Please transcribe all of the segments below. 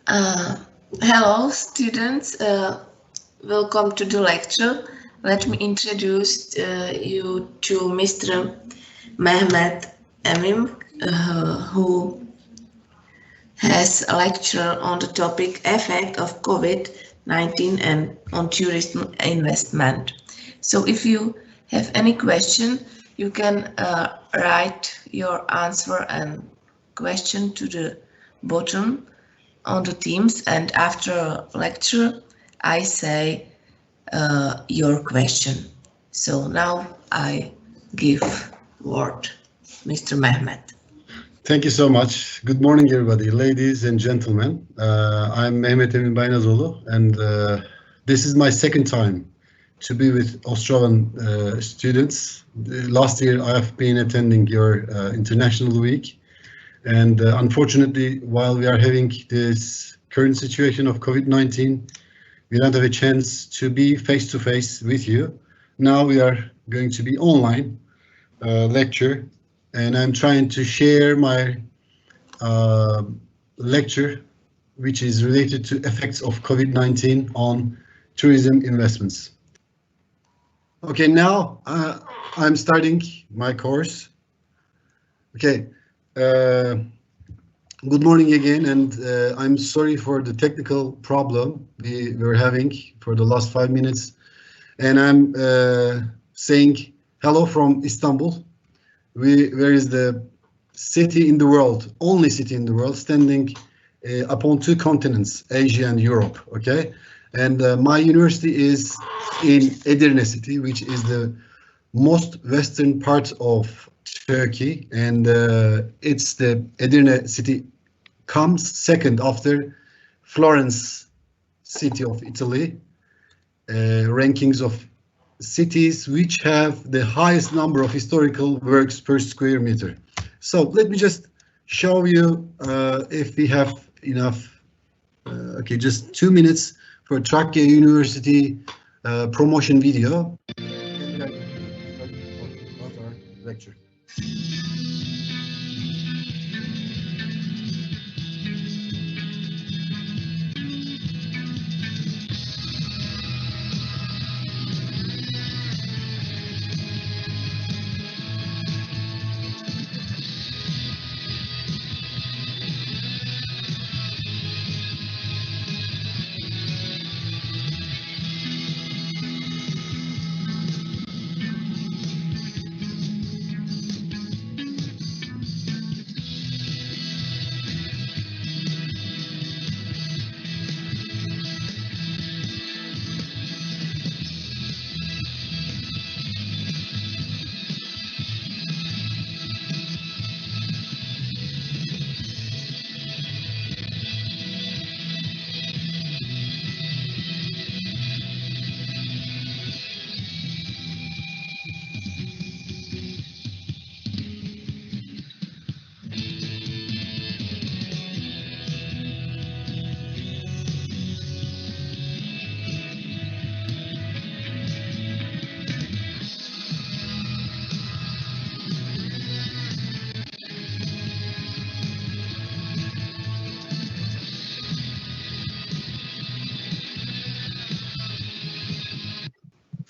Uh, Hello, students. Welcome to the lecture. Let me introduce you to Mr. Mehmet Emim, who has a lecture on the topic effect of COVID-19 and on tourism investment. So if you have any question, you can write your answer and question to the bottom on the Teams, and after lecture, I say your question. So now I give word, Mr. Mehmet. Thank you so much. Good morning, everybody, ladies and gentlemen. I'm Mehmet Emin Baynazolu, and this is my second time to be with Australian students. Last year, I have been attending your International Week, and unfortunately, while we are having this current situation of COVID-19, we don't have a chance to be face-to-face with you. Now we are going to be online lecture, and I'm trying to share my uh, lecture, which is related to effects of COVID-19 on tourism investments. Okay, now I'm starting my course. Okay, uh, good morning again, and I'm sorry for the technical problem we were having for the last 5 minutes. And I'm saying hello from Istanbul. Where is the city in the world, only city in the world, standing upon two continents, Asia and Europe. Okay, and my university is in Edirne city, which is the most western part of Turkey, and it's the Edirne city comes second after Florence city of Italy, rankings of cities which have the highest number of historical works per square meter. So let me just show you if we have enough. Okay, just 2 minutes for Trakya University promotion video. And then start our lecture.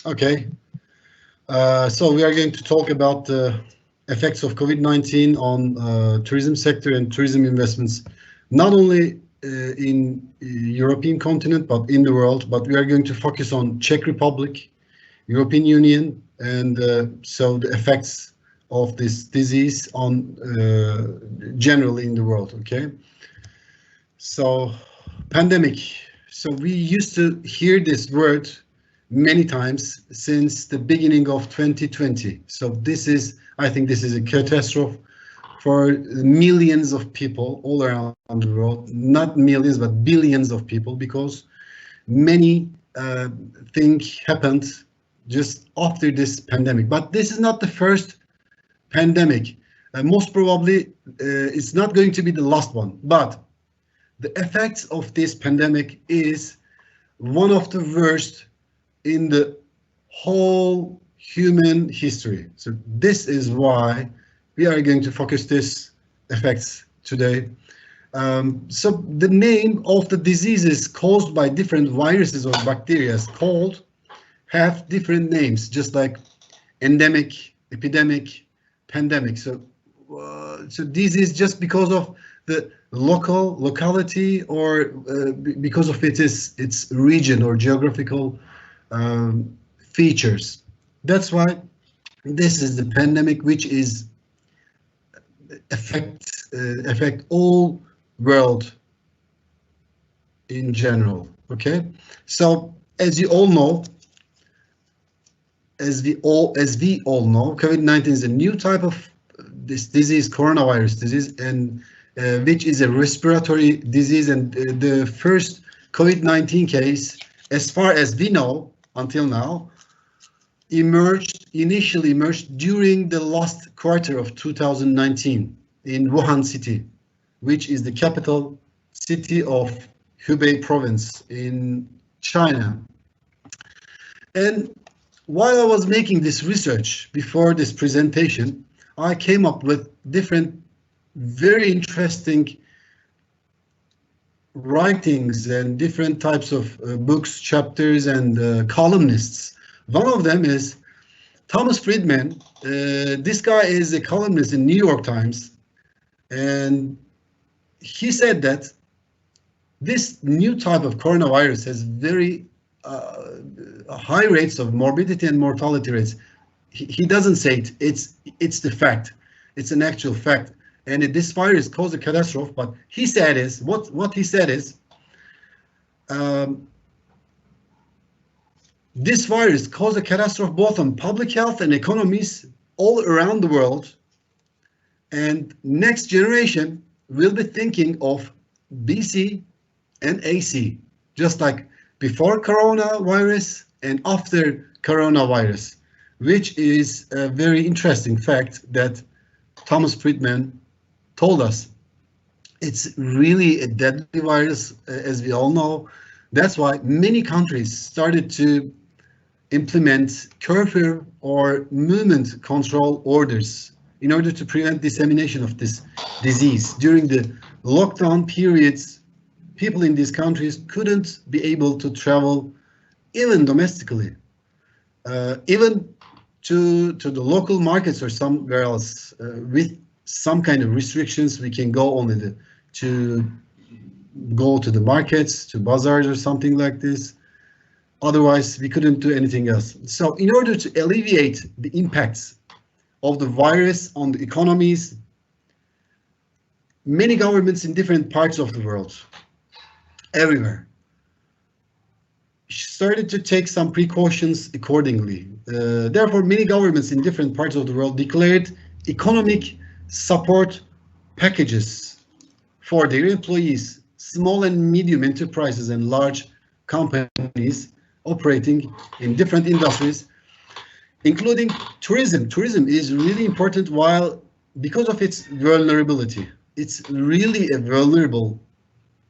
Okay, so we are going to talk about the effects of COVID-19 on tourism sector and tourism investments, not only in European continent, but in the world. But we are going to focus on Czech Republic, European Union, and so the effects of this disease on generally in the world. Okay, so pandemic. So we used to hear this word many times since the beginning of 2020. So this is, I think this is a catastrophe for millions of people all around the world, not millions, but billions of people, because many things happened just after this pandemic. But this is not the first pandemic. Most probably, it's not going to be the last one. But the effects of this pandemic is one of the worst in the whole human history. So this is why we are going to focus this effects today. So the name of the diseases caused by different viruses or bacteria called have different names, just like endemic, epidemic, pandemic. So this is just because of the locality or because of its region or geographical features. That's why this is the pandemic, which is affect all world in general. Okay, so as you all know, as we all know, COVID-19 is a new type of this disease, coronavirus disease, and which is a respiratory disease. And the first COVID-19 case, as far as we know until now, initially emerged during the last quarter of 2019 in Wuhan city, which is the capital city of Hubei province in China. And while I was making this research before this presentation, I came up with different very interesting writings and different types of books, chapters, and columnists. One of them is Thomas Friedman. This guy is a columnist in New York Times, and he said that this new type of coronavirus has very high rates of morbidity and mortality rates. He doesn't say it. It's the fact. It's an actual fact. And this virus caused a catastrophe. But he said is what he said is this virus caused a catastrophe both on public health and economies all around the world. And next generation will be thinking of BC and AC, just like before coronavirus and after coronavirus, which is a very interesting fact that Thomas Friedman told us. It's really a deadly virus, as we all know. That's why many countries started to implement curfew or movement control orders in order to prevent dissemination of this disease. During the lockdown periods, people in these countries couldn't be able to travel even domestically, even to the local markets or somewhere else with some kind of restrictions. We can go only to go to the markets, to bazaars or something like this. Otherwise, we couldn't do anything else. So in order to alleviate the impacts of the virus on the economies, many governments in different parts of the world, everywhere, started to take some precautions accordingly. Therefore, many governments in different parts of the world declared economic support packages for their employees, small and medium enterprises and large companies operating in different industries, including tourism. Tourism is really important because of its vulnerability. It's really a vulnerable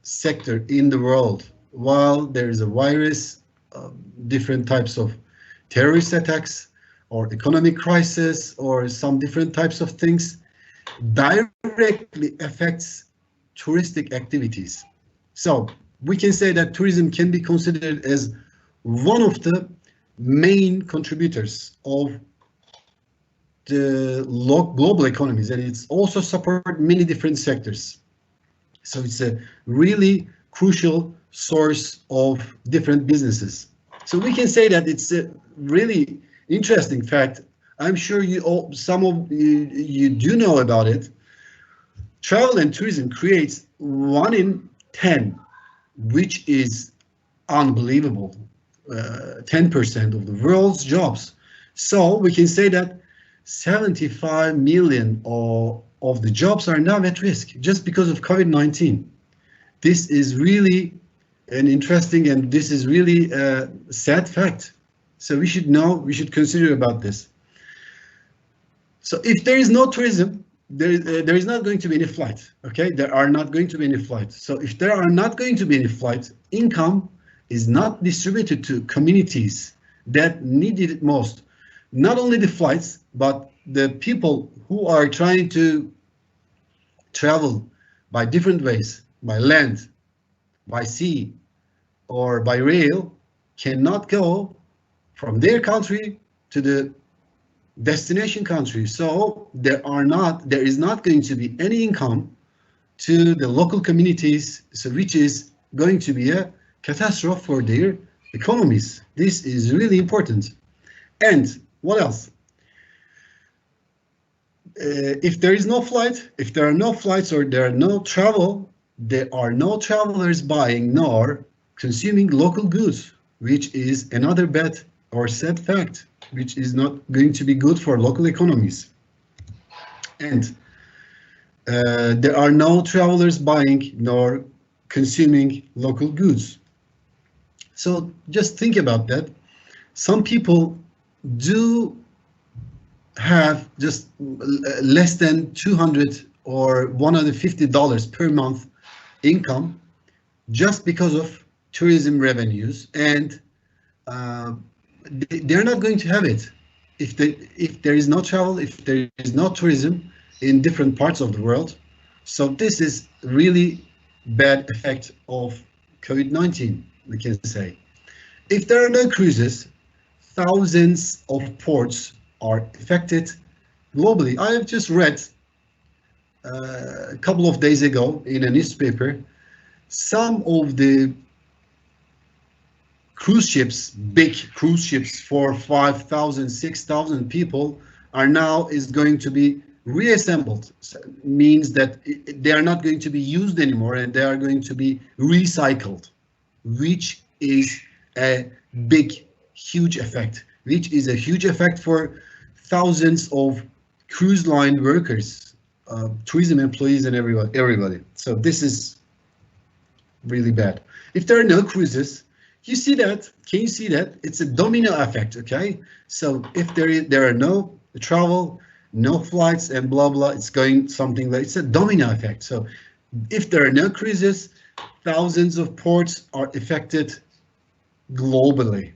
sector in the world. While there is a virus, different types of terrorist attacks or economic crisis or some different types of things directly affects touristic activities. So we can say that tourism can be considered as one of the main contributors of the global economies, and it's also support many different sectors. So it's a really crucial source of different businesses. So we can say that it's a really interesting fact. I'm sure some of you do know about it. Travel and tourism creates 1 in 10, which is unbelievable. 10% of the world's jobs. So we can say that 75 million of the jobs are now at risk just because of COVID-19. This is really an interesting, and this is really a sad fact. So we should consider about this. So if there is no tourism, there is not going to be any flight. Okay, there are not going to be any flights. So if there are not going to be any flights, income is not distributed to communities that need it most. Not only the flights, but the people who are trying to travel by different ways, by land, by sea, or by rail, cannot go from their country to the destination country. So there is not going to be any income to the local communities, so which is going to be a catastrophe for their economies. This is really important. And what else? If there is no flight, if there are no flights or there are no travel, there are no travelers buying nor consuming local goods, which is another bad or sad fact, which is not going to be good for local economies. And there are no travelers buying nor consuming local goods. So just think about that. Some people do have just less than $200 or $150 per month income just because of tourism revenues, and they're not going to have it if there is no travel, if there is no tourism in different parts of the world. So this is really bad effect of COVID-19, we can say. If there are no cruises, thousands of ports are affected globally. I have just read a couple of days ago in a newspaper, some of the cruise ships, big cruise ships for 5,000, 6,000 people is going to be reassembled. So means that they are not going to be used anymore and they are going to be recycled, which is a big, huge effect, which is a huge effect for thousands of cruise line workers, tourism employees and everybody. So this is really bad. If there are no cruises, you see that, can you see that? It's a domino effect, okay? So if there are no travel, no flights and blah, blah, it's going something like, it's a domino effect. So if there are no cruises, thousands of ports are affected globally.